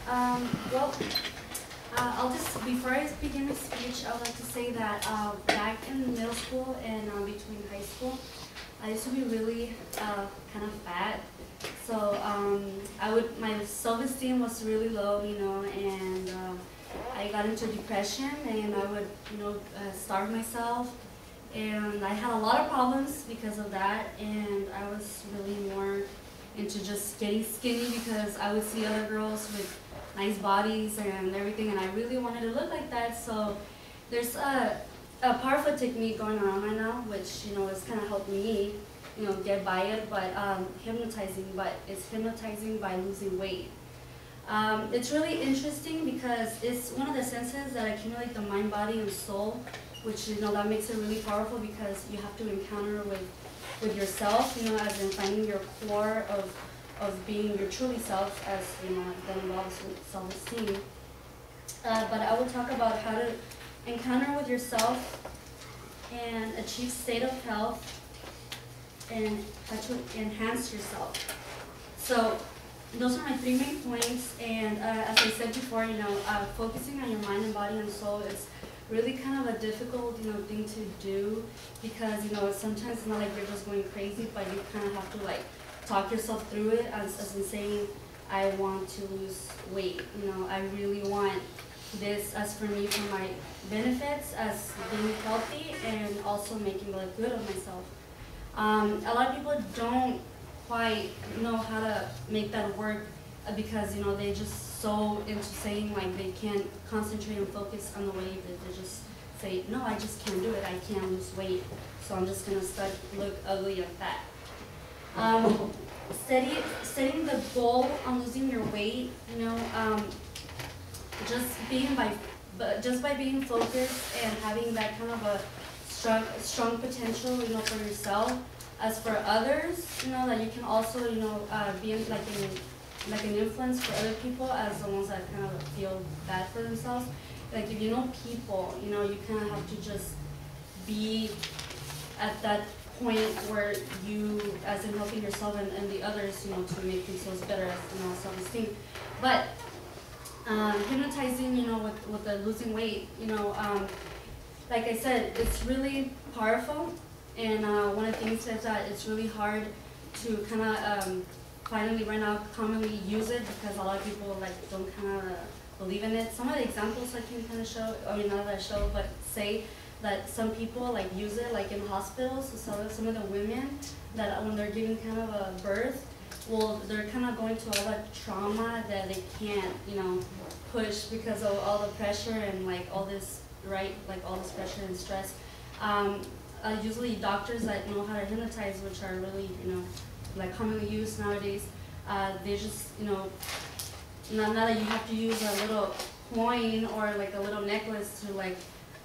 Well, I'll just, before I begin the speech, I would like to say that back in middle school and between high school, I used to be really kind of fat. So my self-esteem was really low, and I got into depression, and I would, starve myself. And I had a lot of problems because of that, and I was really more into just getting skinny because I would see other girls with nice bodies and everything, and I really wanted to look like that. So there's a powerful technique going around right now, which has kind of helped me, get by it. But hypnotizing, but it's hypnotizing by losing weight. It's really interesting because it's one of the senses that accumulate the mind, body, and soul, which that makes it really powerful because you have to encounter with yourself, as in finding your core of being your truly self, as that involves self-esteem. But I will talk about how to encounter with yourself and achieve state of health and how to enhance yourself. So those are my 3 main points, and as I said before, focusing on your mind and body and soul is really kind of a difficult, thing to do because, sometimes it's not like you're just going crazy, but you kind of have to talk yourself through it as in saying, I want to lose weight, I really want this as for me, for my benefits, as being healthy and also making good of myself. A lot of people don't quite know how to make that work because, they just so into saying they can't concentrate and focus on the weight that they just say, no, I just can't do it, I can't lose weight, so I'm just going to look ugly and fat. Setting the goal on losing your weight, just by being focused and having that kind of a strong potential, for yourself. As for others, that you can also, be like an influence for other people as the ones that kind of feel bad for themselves. Like if you know people, you kind of have to just be at that point where you, as in helping yourself and the others, to make themselves better as, self-esteem. But hypnotizing, with the losing weight, like I said, it's really powerful. And one of the things is that it's really hard to kind of finally right now commonly use it because a lot of people don't kind of believe in it. Some of the examples I can kind of show, not that I show, but say that some people use it in hospitals. So some of the women that when they're giving kind of a birth, well, they're kind of going to all that trauma that they can't, push because of all the pressure and all this, right? All this pressure and stress. Usually doctors that know how to hypnotize, which are really, commonly used nowadays, they just, not that you have to use a little coin or a little necklace to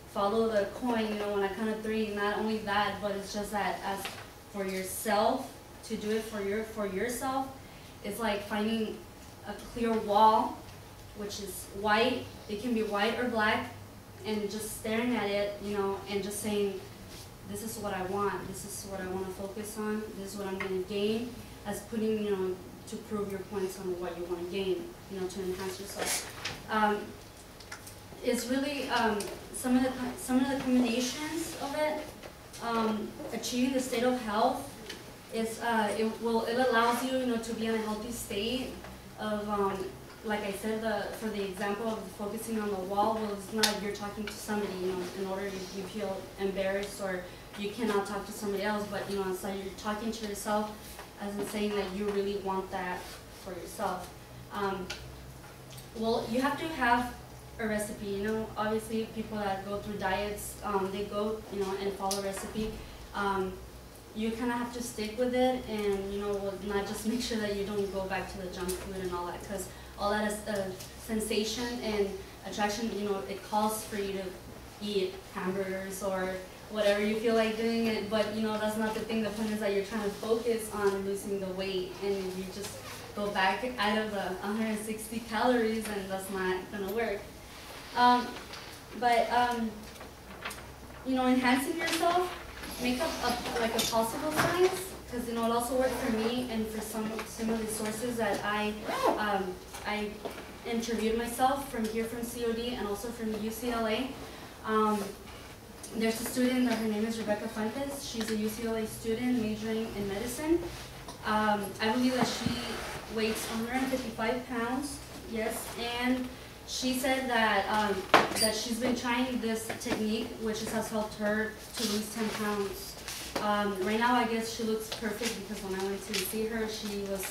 follow the coin, when I count of 3. Not only that, but it's just that as for yourself, to do it for yourself, it's like finding a clear wall, which is white. It can be white or black, and just staring at it, and just saying, this is what I want, this is what I want to focus on, this is what I'm going to gain, as putting, to prove your points on what you want to gain, to enhance yourself. It's really, some of the combinations of it, achieving the state of health, is, it allows you, to be in a healthy state of, like I said, for the example of focusing on the wall, well, it's not like you're talking to somebody, in order you feel embarrassed or you cannot talk to somebody else, but, it's like you're talking to yourself as in saying that you really want that for yourself. Well, you have to have a recipe, obviously people that go through diets, they go, and follow a recipe. You kind of have to stick with it and, not just make sure that you don't go back to the junk food and all that, because all that is sensation and attraction, it calls for you to eat hamburgers or whatever you feel like doing it, but that's not the thing. The point is that you're trying to focus on losing the weight and you just go back out of the 160 calories and that's not going to work. Enhancing yourself, make up a possible size, because it also worked for me and for some of the sources that I I interviewed myself from here from COD and also from UCLA. There's a student that her name is Rebecca Fuentes. She's a UCLA student majoring in medicine. I believe that she weighs 155 pounds, yes, and she said that that she's been trying this technique, which has helped her to lose 10 pounds. Right now, I guess she looks perfect because when I went to see her, she was,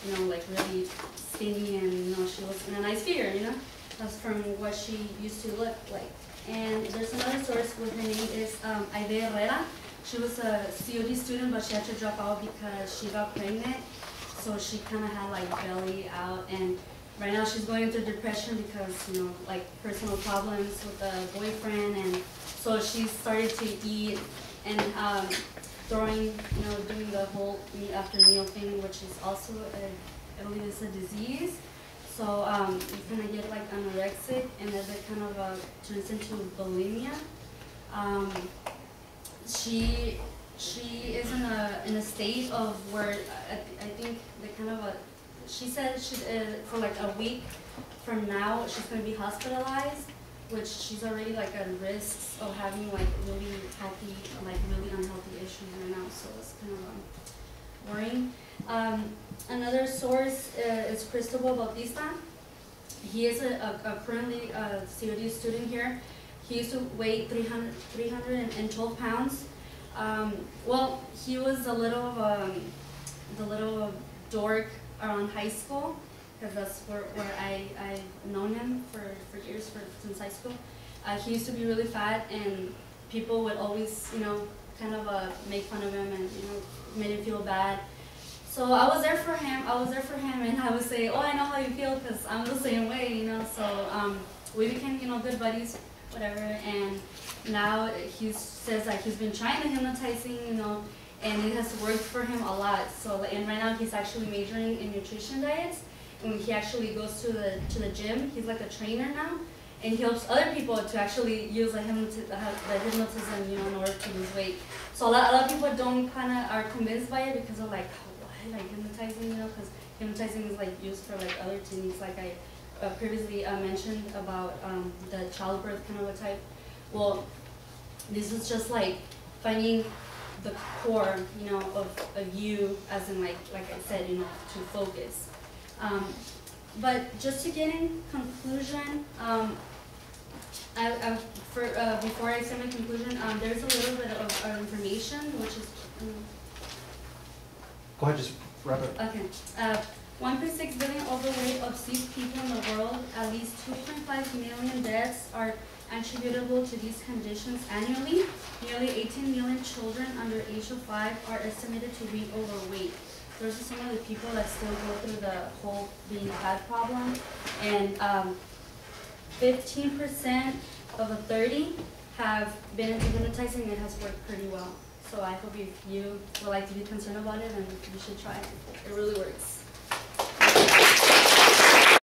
you know, like really skinny and, you know, she was in a nice figure, you know. That's from what she used to look like. And there's another source with her name is Aide Herrera. She was a COD student, but she had to drop out because she got pregnant. So she kind of had like belly out, and right now she's going through depression because, you know, like personal problems with a boyfriend, and so she started to eat and doing the whole meal after meal thing, which is also I believe it's a disease. So you kind of get like anorexic, and then it kind of turns into bulimia. She is in a state of where I think they kind of she said for like a week from now she's going to be hospitalized, which she's already like at risk of having like really unhealthy issues right now. So it's kind of worrying. Another source is Cristobal Bautista. He is a currently COD student here. He used to weigh 312 pounds. Well, he was the little dork around high school, because that's where I've known him for years, since high school. He used to be really fat, and people would always, you know, kind of make fun of him and, you know, made him feel bad. So I was there for him, and I would say, oh, I know how you feel, because I'm the same way, you know. So we became, you know, good buddies, whatever, and now he says that he's been trying the hypnotizing, you know, and it has worked for him a lot. So, and right now he's actually majoring in nutrition diets, and he actually goes to the gym. He's like a trainer now, and he helps other people to actually use the hypnotism, you know, in order to lose weight. So a lot of people are convinced by it because they're like, why, like hypnotizing, you know, because hypnotizing is like used for like other techniques, like I previously mentioned about the childbirth kind of a type. Well, this is just like finding the core, you know, of you, as in like I said, you know, to focus. But just to get in conclusion, before I say my conclusion, there's a little bit of information, which is. Go ahead, just wrap it. Okay. 1.6 billion overweight obese people in the world. At least 2.5 million deaths are attributable to these conditions annually. Nearly 18 million children under the age of 5 are estimated to be overweight. Those are some of the people that still go through the whole being fat problem. And 15% of the 30 have been into hypnotizing, and it has worked pretty well. So I hope if you would like to be concerned about it, then you should try it. It really works.